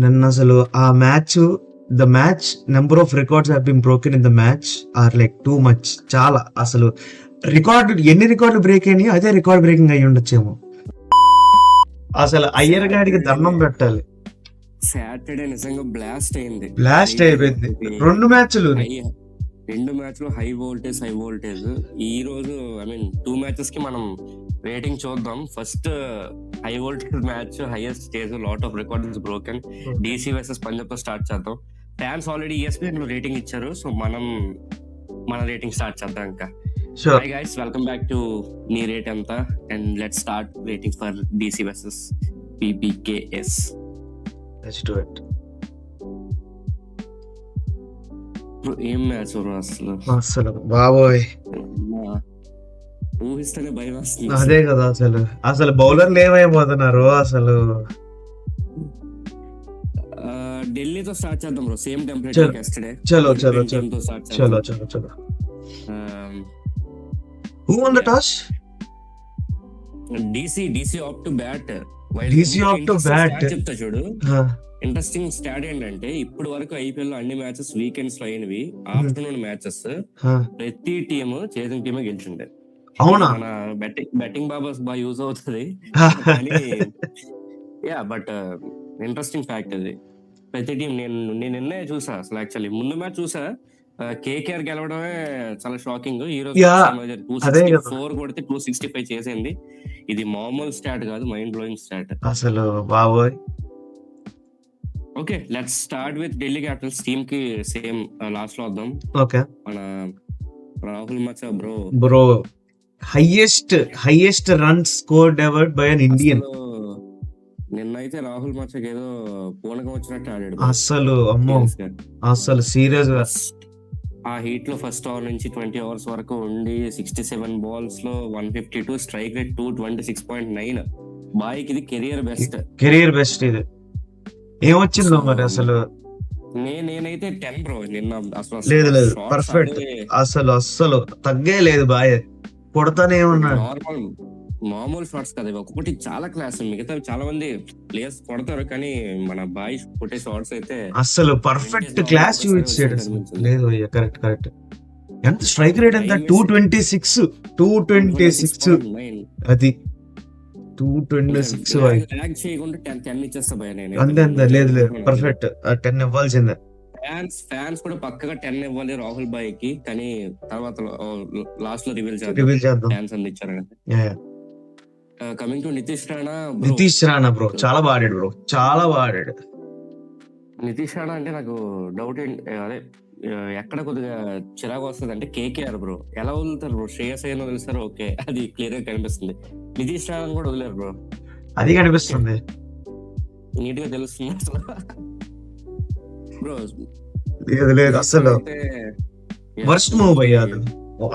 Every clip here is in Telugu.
నిన్న అసలు ఆ match, the match number of records have been broken in the match are like too much. చాలా అసలు ఎన్ని రికార్డులు బ్రేక్ అయినాయి, అదే రికార్డ్ బ్రేకింగ్ అయ్యి ఉండొచ్చేమో. అసలు అయ్యర్ గాడికి దండం పెట్టాలి. సాటర్డే నిజంగా బ్లాస్ట్ అయింది, బ్లాస్ట్ అయిపోయింది. రెండు మ్యాచ్లు హై వోల్టేజ్. ఈ రోజు ఐ మీన్ 2 మ్యాచెస్ కి మనం రేటింగ్ చూద్దాం. First high voltage match, highest stage, lot of records broken. DC versus Punjab తో స్టార్ట్ చేద్దాం. ఫ్యాన్స్ ఆల్రెడీ ESPN రేటింగ్ ఇచ్చారు, సో మన రేటింగ్ స్టార్ట్ చేద్దాం. ఇంకా hi guys, welcome back to నీ రేట్ ఎంత, and let's start rating for DC versus PBKS. Let's do it. ఏం మ్యాచ్ అసలు బాబోయ్, ఊహిస్తేనే భయం వస్తుంది. అదే కదా, అసలు బౌలర్లు ఏమైపోతున్నారు అసలు. ఢిల్లీతో స్టార్ట్ చేద్దాం బ్రో, సేమ్ టెంపరేచర్ yesterday. చలో who won the toss? DC up to bat. చెప్తా చూడు, ఇంట్రెస్టింగ్ స్టాట్ ఏంటంటే ఇప్పుడు వరకు IPL లో అన్ని మ్యాచెస్ వీకెండ్స్ లో అయినవి ఆఫ్టర్నూన్ మ్యాచెస్, ప్రతి టీమ్ చేసిన టీమే గెలిచిండే. అవునా? మన బెట్టింగ్ బాబాస్ బాగా యూజ్ అవుతుంది. బట్ ఇంట్రెస్టింగ్ ఫ్యాక్ట్ అది. ప్రతి టీం నేను నిన్నే చూసా అసలు. యాక్చువల్లీ ముందు మ్యాచ్ చూసా, KKR గెలవడమే చాలా షాకింగ్. ఈ రోజు 264 కొడితే 265 చేసింది. ఇది మామూలు స్టాట్ కాదు, మైండ్ బ్లోయింగ్ స్టాట్ అసలు బాబోయ్. Okay, let's start with Delhi Capitals team కి. సేమ్ లాస్ట్ లో వద్దాం. ఓకే, మన రాహుల్ మచా bro highest run scored ever by an Indian. నిన్నైతే రాహుల్ మచక్ ఏదో పూనకం వచ్చినట్టు ఆడాడు అసలు. అమ్మో, అసలు సీరియస్ గా ఆ హీట్ లో ఫస్ట్ ఓవర్ నుంచి 20 ఓవర్స్ వరకు ఉండి 67 బాల్స్ లో 152, స్ట్రైక్ రేట్ 226.9. బాయ్కి ఇది కెరియర్ బెస్ట్. ఇది ఏమొచ్చిందో మరి అసలు. నేనైతే 10 బ్రో. నిన్న అసలు లేదు పర్ఫెక్ట్. అసలు తగ్గే లేదు, బాయ్ కొడతానే ఉన్నాడు. మామూలు షాట్స్ కదా, ఒక్కొక్కటి చాలా క్లాస్. మిగతా చాలా మంది ప్లేయర్స్ కొడతారు, కానీ మన బాయ్ కొట్టే షాట్స్ అయితే అసలు పర్ఫెక్ట్ క్లాస్ చూపించాడు. లేదు కరెక్ట్. ఎంత స్ట్రైక్ రేట్ ఎంత? 226. అది 226 చేయకుండా 10 ఇచ్చేస్తా భయ. నేను అంతే. లేదు పర్ఫెక్ట్ 10 ఇవ్వాల్సిందే. ఫ్యాన్స్ కూడా పక్కగా 10 ఇవ్వాలి రాహుల్ బాయ్ కి, కానీ తర్వాత లాస్ట్ లో రివీల్ చేద్దాం ఫ్యాన్స్ అందించారు. Coming to Nitish Rana bro, చాలా బాడాడు బ్రో, చాలా బాడాడు. నితీష్ రాణా అంటే నాకు డౌట్ అదే ఎక్కడ కొద్దిగా చిరాకు వస్తుంది అంటే KKR బ్రో. ఎలా వదులుతారు బ్రో? శ్రేయస్ అయ్యర్ వదిలేస్తారు, ఓకే, అది క్లియర్ గా కనిపిస్తుంది. నితీష్ రాణా కూడా వదిలేరు బ్రో, అది కనిపిస్తుంది, నీట్ గా తెలుస్తుంది అసలు బ్రో. లేదు అసలు వర్స్ట్ మూవ్ అయ్యారు.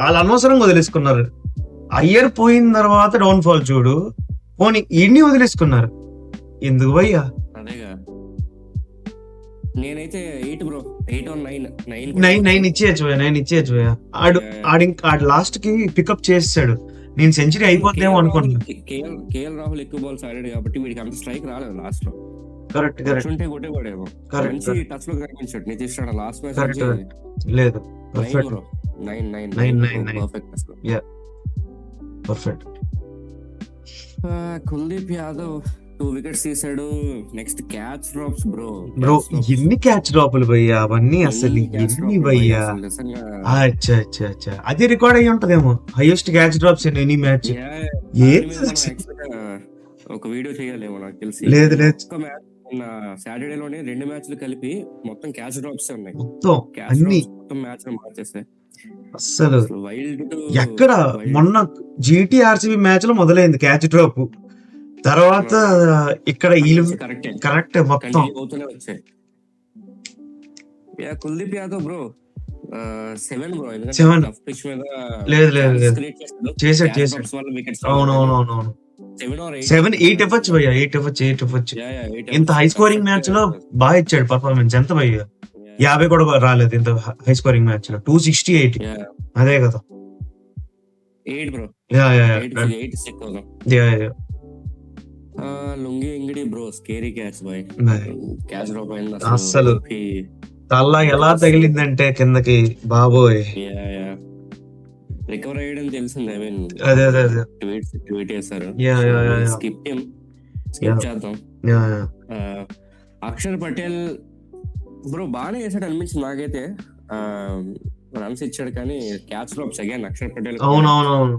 వాళ్ళు అనవసరంగా వదిలేసుకున్నారు. అయ్యర్ పోయిన తర్వాత డౌన్ ఫాల్ చూడు, పోనీ ఇన్ని వదిలేసుకున్నారు ఎందుకు భయ్యా? అదేగా, నేనైతే 8 బ్రో, 8 or 9 ఇచ్చేయచ్చు భయ్యా. ఆడు లాస్ట్ కి పికప్ చేసాడు. నేను సెంచరీ అయిపోతేమో అనుకున్నాను. KL రాహుల్ ఎక్కువ బాల్స్ ఆడాడు కాబట్టి వీడికి అంత స్ట్రైక్ రాలేదు లాస్ట్ లో. కరెక్ట్ ఉంటే కొట్టేవాడేమో. మంచి టచ్ లో కనిపించాడు నితీష్ రాణా లాస్ట్ మ్యాచ్. లేదు bro, 9 perfect. Kuldeep Yadav 2 wickets తీసాడు. Next catch drops bro. ఎన్ని క్యాచ్ డ్రాపులు భయ్యా అవన్నీ, అసలు ఎన్ని భయ్యా? అచ్చా అది రికార్డ్ అయ్యి ఉంటదేమో, highest catch drops in any match. ఒక వీడియో చేయాలేమో నాకు తెలిసి. లేదు సాటర్డే లోనే 2 మ్యాచ్లు కలిపి మొత్తం క్యాచ్ డ్రాప్స్ ఉన్నాయి. మొత్తం మ్యాచ్ మార్చేస్తాయి అసలు. ఎక్కడ మొన్న GT RCB మ్యాచ్ లో మొదలైంది క్యాచ్ డ్రాప్, తర్వాత ఇక్కడ కరెక్ట్ మొత్తం వచ్చాయి. Kuldeep Yadav bro 7 bro. లేదు చేసాడు. అవును 7, 8 ఇవ్వచ్చు భయ్యా, 8 ఇవ్వచ్చు. ఇంత హై స్కోరింగ్ మ్యాచ్ లో బాగా ఇచ్చాడు పర్ఫార్మెన్స్. ఎంత భయ్యా? 50 కూడా రాలేదు ఇంత హై స్కోరింగ్ మ్యాచ్ లో. 268. అదే కదా, 8 bro. Lungi Ngidi bro scary catch boy. Catch drop అయింది అస్సలు OP. తల ఎలా తగిలిందంటే కిందకి బాబోయ్. రికవర్ అయ్యడం తెలిసింది. ఐ మీన్ అదే అదే అదే ట్వీట్ చేశారు. స్కిప్ చేద్దాం. అక్షర్ పటేల్ బ్రో బాగానే చేశాడు అనిపించింది నాకైతే. రన్స్ ఇచ్చాడు కానీ catch drops again Axar Patel. అవునవునవును.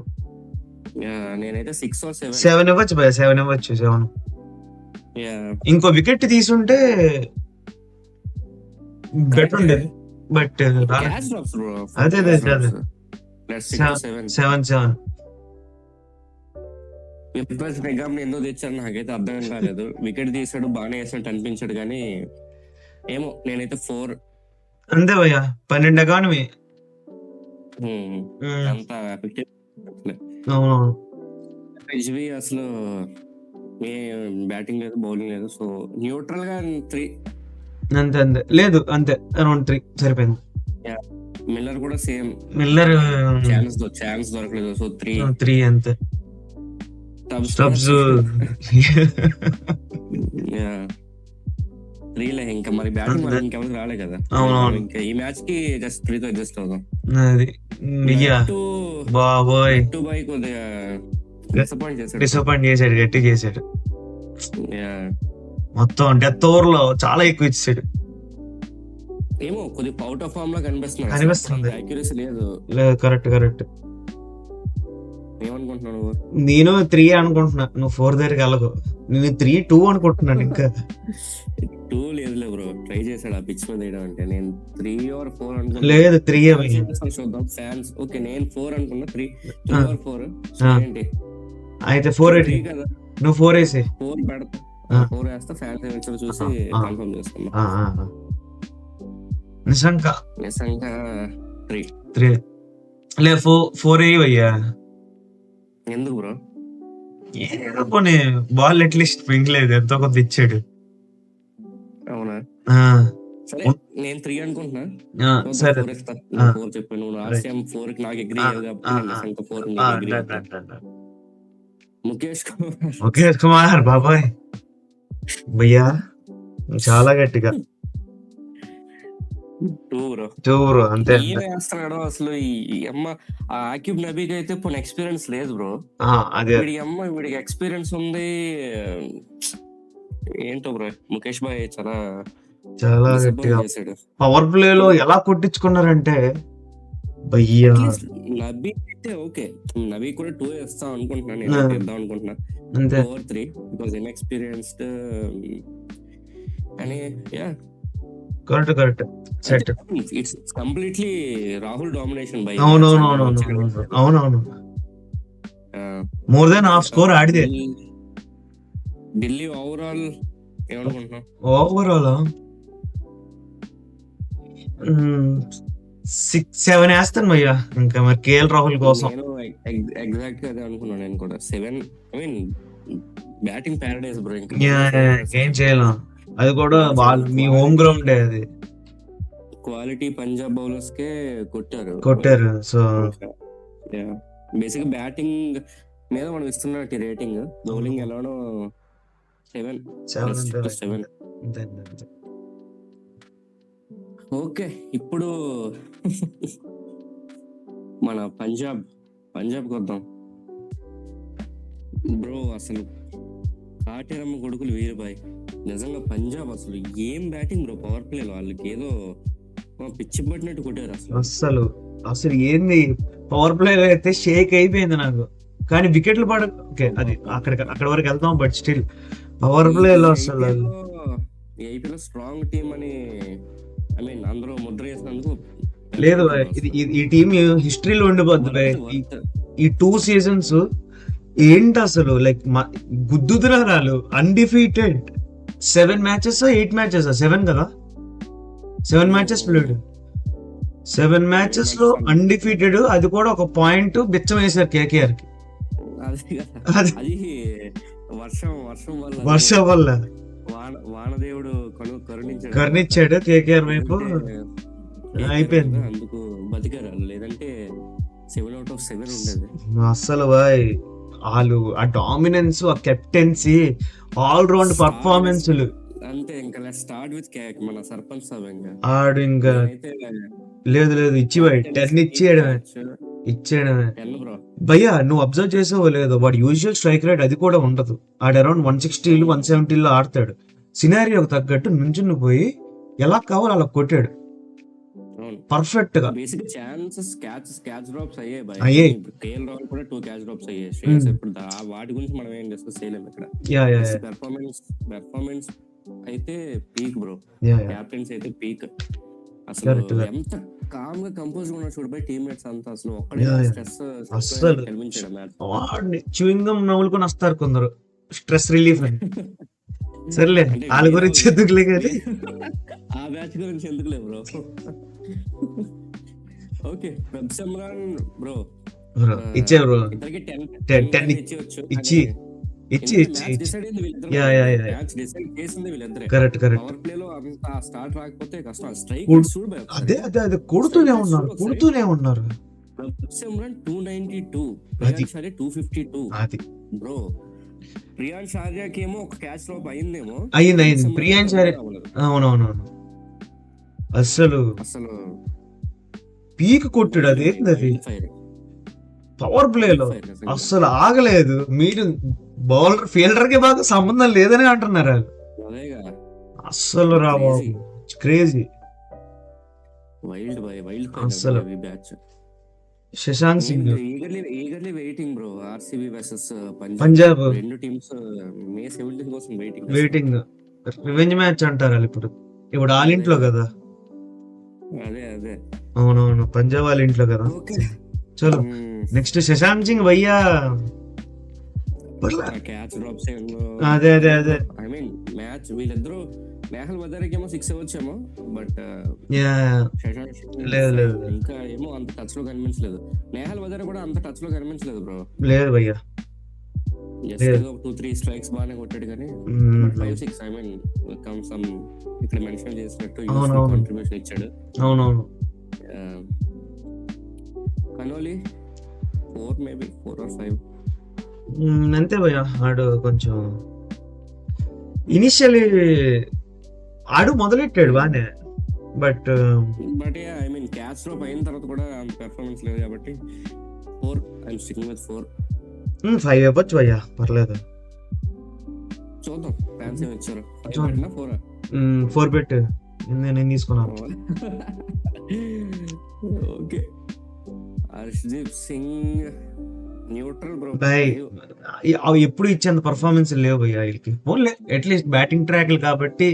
నేనైతే 6 or 7 ఇవ్వచ్చు భయ, 7 ఇవ్వచ్చు. 7 ఇంకో వికెట్ తీసుంటే బెటర్ ఉండేది. But catch drops bro. అదే అదే అదే 7 విప్లస్ నిగమ్ ఎందుకు తెచ్చారు నాకైతే అర్థం కాలేదు. వికెట్ తీసాడు బాగానే వేసినట్టు అనిపించాడు కానీ ఏమో నేనైతే 4 అంతే భయ్య. 12 ఎకానమీ అంత అవునవును. రిజ్వీ అసలు ఏ బ్యాటింగ్ లేదు బౌలింగ్ లేదు. సో న్యూట్రల్ గా 3 అంతే అంతే లేదు అంతే అరౌండ్ 3 సరిపోయింది. మిల్లర్ కూడా సేమ్. మిల్లర్ ఛాన్స్ దొరకలేదు. సో 3 అంతే. స్టబ్స్ 3 ఇంకా మరి బ్యాటింగ్ ఇంకెవరికి రాలే కదా. ఇంకా ఈ మ్యాచ్ కి జస్ట్ 3తో అడ్జస్ట్ అవుదాం. అది బాబోయ్ కొద్దిగా డిసప్పాయింట్ చేశాడు, గట్టి చేశాడు. మొత్తం డెత్ ఓవర్ లో చాలా ఎక్కువ ఇచ్చాడు. ఏమో కొద్దిగా అవుట్ ఆఫ్ ఫామ్ లా కనిపిస్తుంది. యాక్యురసీ లేదు. కరెక్ట్. ఏమనుకుంటున్నావు? నేను 3 అనుకుంటున్నా. నువ్వు 4 దగ్గరికి వెళ్ళకు. నేను 3-2 అనుకుంటున్నాను. ఇంకా 2 లేదులే బ్రో. ట్రై చేశాడు ఆ పిచ్ మీద వేయడం అంటే. నేను 3 or 4 అనుకున్నా. లేదు 3 చూద్దాం ఫ్యాన్స్. ఓకే నేను 4 అనుకున్నా. 3 or 4 ఏంటి అయితే 4 కదా. నువ్వు 4 వేసి 4 పెడతా. 4 వేస్తా. ఫ్యాన్స్ ఏమో చూసి కన్ఫర్మ్ చేసుకున్నా. నిజంగా 3 లే 4 అయ్యా. ఎందుకు బ్రో? ఏదో పోనీ బాల్ అట్లీస్ట్ పింగలేదు, ఎంతో కొంత ఇచ్చాడు. అవునా? సరే నేను 3 అనుకుంటున్నా. సరే 4 చెప్పాను. నువ్వు లాస్ట్ టైం 4 కి నాకు అగ్రీ అయ్యావు కాబట్టి 4 ముఖేష్ కుమార్ బాబాయ్ భయ్యా చాలా గట్టిగా 2 బ్రో. అంతే వేస్తున్నాడు అసలు. ఈ అమ్మ ఆక్యూబ్ నబీకి అయితే ఇప్పుడు ఎక్స్పీరియన్స్ లేదు బ్రో. వీడికి ఎక్స్పీరియన్స్ ఉంది. ఏంటో బ్రో ముఖేష్ బాయ్ చాలా గట్టిగా పవర్ ప్లే లో ఎలా కొట్టించుకున్నారంటే భయ్యా. నబీ అయితే ఓకే. నబీ కూడా 2 వేస్తాం అనుకుంటున్నా. నేను వేద్దాం అనుకుంటున్నా. 4-3 బికాస్ ఇన్ఎక్స్పీరియన్స్డ్ అని. Correct set. Its completely Rahul domination by. అవునవును. మోర్ దెన్ హాఫ్ స్కోర్ ఆడిదే. ఢిల్లీ ఓవరాల్ ఏమనుకుంటున్నావు? ఓవరాల్ 6-7 వేస్తాను భయ్యా. ఇంకా మరి కేఎల్ రాహుల్ కోసం ఎగ్జాక్ట్ గా అదే అనుకున్నాను నేను కూడా. 7 I mean batting Paradise bro. ఏం చేయలేం. అది కూడా మీ హోమ్ గ్రౌండ్. అది క్వాలిటీ పంజాబ్ బౌలర్స్ కే కొట్టారు. సో బేసిక్ బ్యాటింగ్ మీద మనం ఇస్తున్నట్టు రేటింగ్. బౌలింగ్ ఎలానో 7. ఓకే ఇప్పుడు మన పంజాబ్ కొద్దాం బ్రో. అసలు కాటేరమ్మ కొడుకులు వీరుబాయ్. నిజంగా పంజాబ్ అసలు ఏం బ్యాటింగ్ బ్రో. పవర్ ప్లే వాళ్ళకి ఏదో పిచ్చి పట్టినట్టు కొట్టారు అసలు ఏంది. పవర్ ప్లే అయితే షేక్ అయిపోయింది నాకు. కానీ వికెట్లు ఓకే అది అక్కడ వరకు వెళ్తాం. బట్ స్టిల్ పవర్ ప్లే లో అసలు ఐపీఎల్ స్ట్రాంగ్ టీమ్ అని ఐ మీన్ అందరూ ముద్ర వేసినందుకు లేదు. ఈ టీమ్ హిస్టరీలో ఉండిపోద్ది. ఈ 2 seasons ఏంటి అసలు లైక్ గుద్దుతున్నారు. అన్డిఫీటెడ్ 7 matches 8 matches 7 కదా. 7 matches ప్లేడ్. 7 matches లో అన్డిఫీటెడ్. అది కూడా ఒక పాయింట్ బిచ్చం వేశారు కేకేఆర్ కి. వర్షం వల్ల వానదేవుడు కరుణించాడు కేకేఆర్ వైపు. అయిపోయింది. అందుకు బతికారు. లేదంటే 7 out of 7 ఉండేది. అస్సలు బాయ్ వాళ్ళు ఆ డామినెన్స్, ఆ కెప్టెన్సీ, ఆల్ రౌండ్ పర్ఫార్మెన్స్. అంతే ఇంకా స్టార్ట్ విత్ మన సర్పంచ్ సాబ్ ఇంకా ఆడు ఇంకా అయితే లేదు ఇచ్చి 10 ఇచ్చేయడమే భయ్యా. నువ్వు అబ్జర్వ్ చేసావో లేదో, వాడు యూజువల్ స్ట్రైక్ రేట్ అది కూడా ఉండదు. ఆడు అరౌండ్ 160 170 ఆడతాడు. సినారియోకి తగ్గట్టు నుంచుని పోయి ఎలా కావాలో అలా కొట్టాడు పర్ఫెక్ట్ గా. బేసిక్ ఛాన్సెస్ క్యాచ్ డ్రాప్స్ అయ్యాయి. కేఎల్ రాహుల్ కూడా 2 క్యాచ్ డ్రాప్స్ అయ్యాయి. శ్రేయస్ ఇప్పుడు వాటి గురించి మనం ఏం డిస్కస్ చేయలేము ఇక్కడ. పెర్ఫార్మెన్స్ అయితే పీక్ బ్రో. క్యాప్టెన్స్ అయితే పీక్. అసలు ఎంత కామ్ గా కంపోజ్ గా ఉన్నారు చూడబోయి టీమ్మేట్స్ అంతా. అసలు ఒక్కడే స్ట్రెస్ అస్సలు చూయింగ్ గమ్ నవ్వులుకొని వస్తారు కొందరు, స్ట్రెస్ రిలీఫ్ అని. సర్లే వాళ్ళ గురించి ఎందుకులే కానీ ఆ బ్యాచ్ గురించి ఎందుకులే bro. Okay web Simran bro ఇచ్చే బ్రో ఇద్దరికి 10 ఇచ్చి కరెక్ట్ పవర్ ప్లే లో అంత స్టార్ట్ రాకపోతే కష్టం. స్ట్రైక్ అదే కొడుతూనే ఉన్నారు. వెబ్ సిమ్రాన్ 292, ప్రియాన్ షార్జా 252 అది బ్రో. ప్రియాన్ షార్జాకి ఏమో ఒక క్యాచ్ డ్రాప్ అయిందేమో. అయింది ప్రియాన్ షార్జా. అవునవును అసలు పీక్ కొట్టాడు. అదేంది పవర్ ప్లేలో అస్సలు ఆగలేదు. మీరు బౌలర్ ఫీల్డర్ కి బాగా సంబంధం లేదని అంటున్నారు అస్సలు. రాబాబు క్రేజీ అస్సలు. Shashank Singh eagerly waiting bro. RCB versus Punjab రెండు టీమ్స్ మే 17 కోసం వెయిటింగ్. రివెంజ్ మ్యాచ్ అంటారు ఇప్పుడు వాళ్ళ ఇంట్లో కదా. అదే అవునవును పంజాబ్ వాళ్ళ ఇంట్లో కదా. చలో నెక్స్ట్ శశాంక్ సింగ్ భయ్యా. క్యాచ్ డ్రాప్స్ అదే ఐ మీన్ మ్యాచ్ వీళ్ళిద్దరూ నేహల్ వదారికి ఏమో 6 వచ్చేమో. బట్ లేదు ఇంకా ఏమో అంత టచ్ లో కనిపించలేదు. నేహల్ వదారి కూడా అంత టచ్ లో కనిపించలేదు బ్రో. లేదు భయ్యా, జస్ట్ 2-3 స్ట్రైక్స్ బాగానే కొట్టాడు కానీ 5-6 ఐ మీన్ సమ్ ఇక్కడ మెన్షన్ చేసినట్టు కాంట్రిబ్యూషన్ ఇచ్చాడు. అవునవును. కనోలి 4 మేబీ 4 or 5 అంతే భయ్యా. ఆడు కొంచెం ఇనిషియల్లీ ఆడు మొదలెట్టాడు బానే. But I mean catch drop అయిన తర్వాత కూడా అంత పెర్ఫార్మెన్స్ లేదు కాబట్టి 4 ఐ యామ్ స్టికింగ్ విత్ 4. 5 ఇవ్వచ్చు భయ్యా, పర్లేదు. చూద్దాం ఫ్యాన్స్ ఏమి ఇచ్చారు. 4 పెట్టు, నేను తీసుకున్నాను. Okay Harshdeep Singh neutral bro. అవి ఎప్పుడు ఇచ్చేంత పర్ఫార్మెన్స్ లేవు భయ్యా వీళ్ళకి. ఓన్లీ అట్లీస్ట్ బ్యాటింగ్ ట్రాక్లు కాబట్టి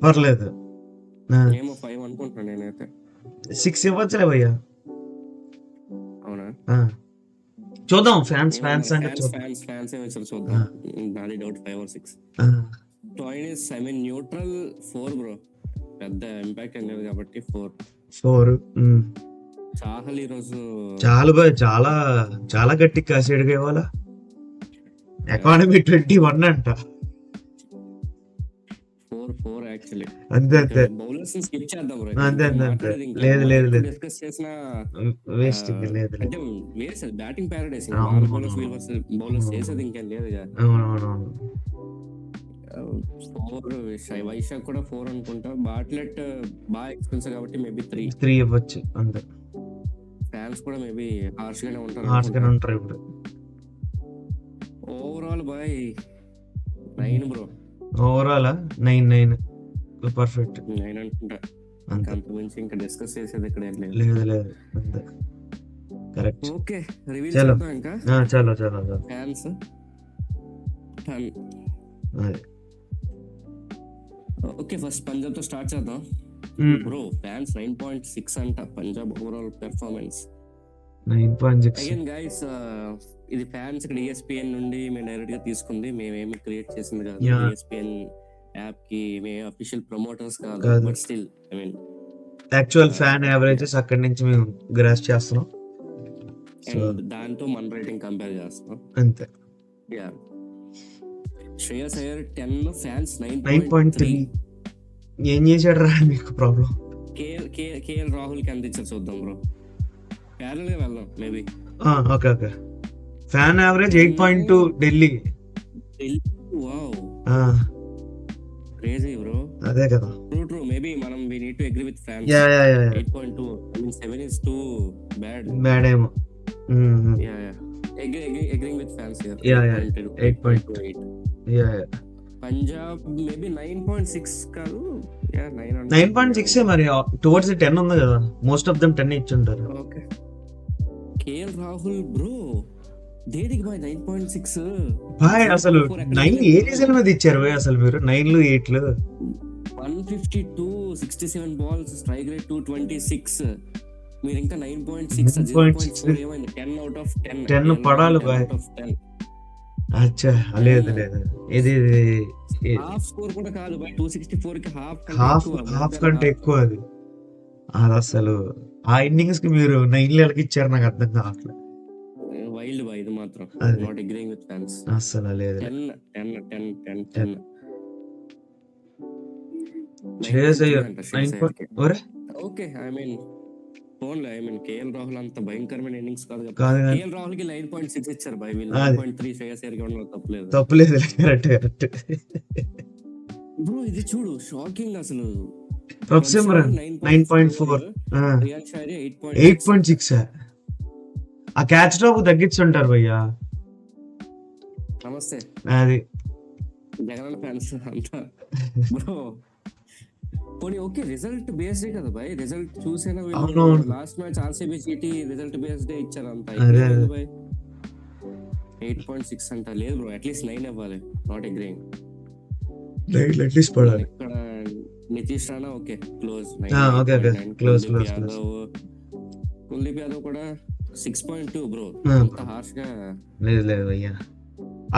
పర్లేదు. 5 అనుకుంటున్నా నేనైతే. 6 ఇవ్వచ్చులే భయ్యా. అవునా చూద్దాం. ఫ్యాన్స్ చూద్దాం. నాది doubt 5 or 6. టోయినిస్ I mean neutral 4 bro. పెద్ద ఇంపాక్ట్ ఏం లేదు కాబట్టి 4. చాహల్ ఈ రోజు చాలా గట్టి కాసేడుగా ఇవ్వాలా. ఎకానమీ 21 అంట. 4 యాక్చువల్లీ. అంతే బౌలర్స్ స్కిప్ చేద్దాం బ్రో. అంతే లేదు డిస్కస్ చేసిన వేస్ట్ లేదు. అంటే వేస్ట్ బ్యాటింగ్ పారడైస్. బౌలర్స్ చేసేది ఇంకేం లేదు. అవునవును. 4 వైశాఖ్ కూడా 4 అనుకుంటా. బాట్లెట్ బాగా ఎక్స్పెన్సివ్ కాబట్టి మేబీ 3 ఇవ్వచ్చు అంతే. ఫ్యాన్స్ కూడా మేబీ హార్ష్ గానే ఉంటారు ఇప్పుడు. Overall boy 9 bro. Overall 9 perfect 9 అనుకుంటా. అంత మించి ఇంకా డిస్కస్ చేసేది ఇక్కడ ఏం లేదు అంతే. కరెక్ట్. ఓకే రివీల్ చేద్దాం ఇంకా. చలో ఫ్యాన్స్ 10. ఓకే ఫస్ట్ పంజాబ్ తో స్టార్ట్ చేద్దాం బ్రో. ఫ్యాన్స్ 9.6 అంట Punjab overall performance 9.6. Again guys ఇది ఫ్యాన్స్ ఇక్కడ ESPN నుండి మేము డైరెక్ట్ గా తీసుకుంది. మేమేమి క్రియేట్ చేసింది కాదు. ESPN యాప్ కి మేము అఫీషియల్ ప్రమోటర్స్ కాదు. But still I mean actual fan averages అక్కడి నుంచి మేము గ్రాస్ చేస్తున్నాం. దాంతో మన రేటింగ్ కంపేర్ చేస్తున్నాం అంతే. Yeah Shreyas Iyer 10, fans 9.3. ఏం చేశాడు రా మీకు ప్రాబ్లం? కేఎల్ రాహుల్ కి అందించారు. చూద్దాం బ్రో, ప్యారల్ గా వెళ్దాం maybe. Okay fan average 8.2 Delhi. Wow ఆ, క్రేజీ బ్రో. అదే కదా. ట్రూ మేబీ మనం we need to agree with fans. Yeah yeah yeah 8.2 I mean 7 is too bad. Bad ఏమో. Yeah, agreeing with fans here. Yeah, 8.2. 8. Yeah yeah Punjab maybe 9.6 కాదు. 9.6 మరి టువర్డ్స్ 10 ఉంది కదా, మోస్ట్ ఆఫ్ దెమ్ 10 ఇచ్చుంటారు. ఓకే. కేఎల్ రాహుల్ బ్రో దేనికి బాయ్ 9.6 బాయ్ అసలు 9 ఏ రీజన్ మీద ఇచ్చారు బాయ్ అసలు మీరు 9లు 8లు? 152 67 బాల్స్, స్ట్రైక్ రేట్ 226. మీరు ఇంకా 9.6 0.4 ఏమైంది? 10 out of 10 10 పడాలి బాయ్. అచ్చా లేదు ఇది హాఫ్ స్కోర్ కూడా కాదు బాయ్. 264 కి హాఫ్ కంటే ఎక్కువ అది. అసలు ఆ ఇన్నింగ్స్ కి మీరు 9లు ఎలాగ ఇచ్చారు నాకు అర్థం కావట్లేదు. వైల్డ్ బాయ్ ఇది మాత్రం. Not agreeing with fans. అసలు లేదు. 10 ఓకే. ఐ మీన్ ఫోన్లో కేఎల్ రాహుల్ అంత భయంకరమైన ఇన్నింగ్స్ కాదు కదా. కేఎల్ రాహుల్ కి 9.6 ఇచ్చారు బై. వీళ్ళు 9.3 శ్రేయస్ అయ్యర్ కి తప్పులేదు. Correct bro. ఇది చూడు షాకింగ్ అసలు. 9.4 రియాన్ షారీ 8.6. ఆ క్యాచ్ డ్రాప్ తగ్గించుంటారు భయ్యా. నమస్తే అది జగన్ ఫ్యాన్స్ అంతా బ్రో. పోనీ ఓకే రిజల్ట్ బేస్డ్ కదా బాయ్. రిజల్ట్ చూసేనా last match RCB GT result based ఇచ్చారు అంతా. 8.6 అంట లేదు బ్రో. అట్లీస్ట్ 9 ఇవ్వాలి. Not agreeing. అట్లీస్ట్ పడాలి. ఇక్కడ నితీష్ రాణా ఓకే క్లోజ్. కుల్దీప్ యాదవ్ కూడా 6.2 బ్రో. అంత హార్ష్ గా లేదు భయ్యా.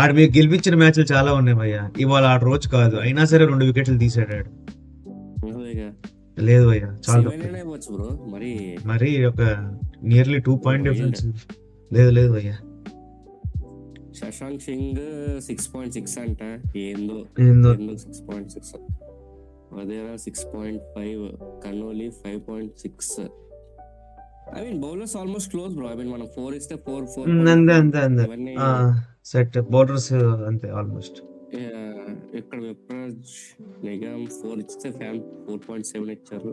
ఆడు మీకు గెలిపించిన మ్యాచ్లు చాలా ఉన్నాయి భయ్యా. ఇవాళ ఆడు రోజు కాదు అయినా సరే 2 వికెట్లు తీసాడు. లేదు భయ్యా చాలా మరి ఒక నియర్లీ 2 పాయింట్ డిఫరెన్స్. లేదు భయ్యా. శశాంక్ సింగ్ 6.6 అంట. ఏందో 6.6. Wadhera 6.5. కన్నోలి 5.6. I mean bowlers almost close bro. I mean మనం 4 ఇస్తే 4 అంతే సెట్ బౌలర్స్ అంతే ఆల్మోస్ట్. ఇక్కడ విప్రాజ్ నిగమ్ 4 ఇస్తే ఫ్యాన్ 4.7 ఇచ్చారు.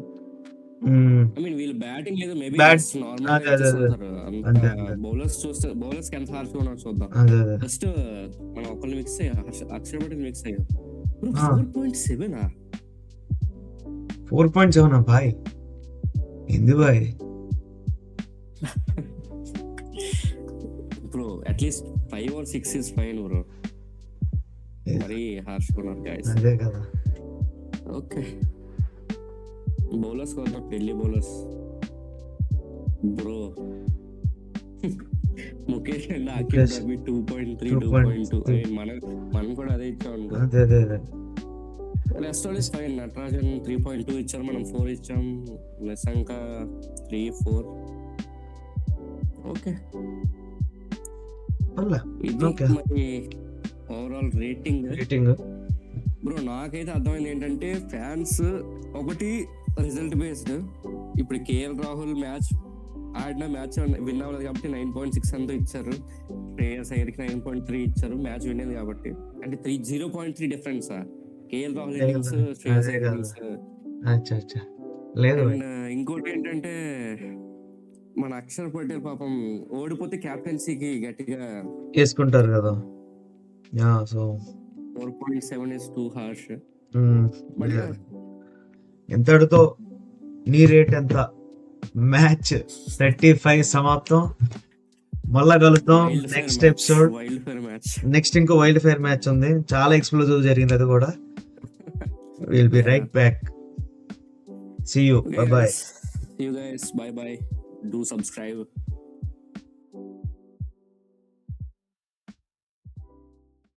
ఐ మీన్ వీళ్ళు బ్యాటింగ్ లేదు మేబీ నార్మల్. బౌలర్స్ చూస్తే బౌలర్స్ కి ఎంత హార్ష్ ఉన్నారు చూద్దాం. ఫస్ట్ మనం ఒకళ్ళు మిక్స్ అయ్యాం. అక్షర్ పటేల్ మిక్స్ అయ్యాం. 4.7 4.7 బాయ్. ఎందుకు boy bro? At least 5 or 6 is fine bro. మరి హార్ష్ ఉన్నారు గైస్. అదే కదా. ఓకే బౌలర్స్ కదా Delhi bowlers bro. Mukesh and Akhil Ravi 2.3 2.2. మనం కూడా అదే ఇచ్చాం. Rest all is fine. Natarajan 3.2 ఇచ్చారు. మనం 4 ఇచ్చాం. నిశంక 3 4. ఓకే మరి ఓవరాల్ రేటింగ్ బ్రో నాకైతే అర్థమైంది ఏంటంటే ఫ్యాన్స్ ఒకటి రిజల్ట్ బేస్డ్. ఇప్పుడు కేఎల్ రాహుల్ మ్యాచ్ ఆడిన మ్యాచ్ విన్ అవ్వలేదు కాబట్టి 9.6 అంతా ఇచ్చారు. శ్రేయస్ అయ్యర్కి 9.3 ఇచ్చారు మ్యాచ్ విన్ అయింది కాబట్టి. అంటే 0.3 difference KL Rahul innings Shreyas Iyer innings. ఇంకోటి ఏంటంటే మన అక్షర్ పటేల్ పాపం ఓడిపోతే క్యాప్టెన్సీకి గట్టిగా వేసుకుంటారు కదా. So 4.7 is too harsh. ఎంతటితో నీ రేట్ ఎంత? మ్యాచ్ 35 సమాప్తం. మళ్ళా కలుద్దాం నెక్స్ట్ ఎపిసోడ్. నెక్స్ట్ ఇంకో వైల్డ్ ఫైర్ మ్యాచ్ ఉంది. చాలా ఎక్స్ప్లోజివ్ జరిగింది అది కూడా. Will be right back. See you. Bye bye. See you guys. Bye bye. Do subscribe.